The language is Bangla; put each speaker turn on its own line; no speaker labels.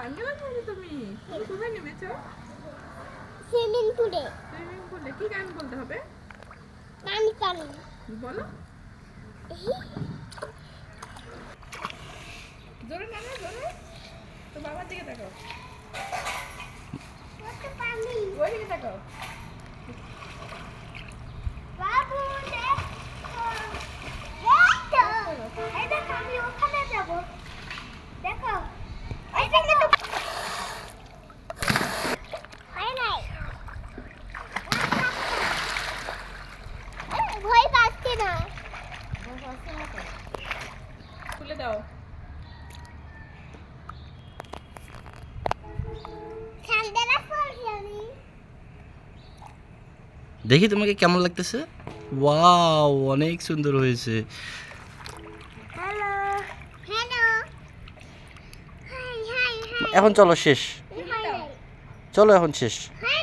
ভাঙে লাগবে তুমি কোথায় নেমেছো?
সুইমিং পুলে।
সুইমিং পুলে কি গান বলতে হবে?
কানি কানি
বলো জোরে না জোরে তো বাবার দিকে তাকাও
কত পানি
ওই দিকে তাকাও
বাবু দেখো এই দেখো আমি ওখানে যাব দেখো এই দেখো হয় নাই ভয় পাচ্ছি না
খুলে দাও
ঠান্ডা পড়ছে আমি
দেখি তোমাকে কেমন লাগতেছে? ওয়াও, অনেক সুন্দর হয়েছে।
Hello hello hi high high
এখন চলো শেষ,
হাই
চলো এখন শেষ।
হাই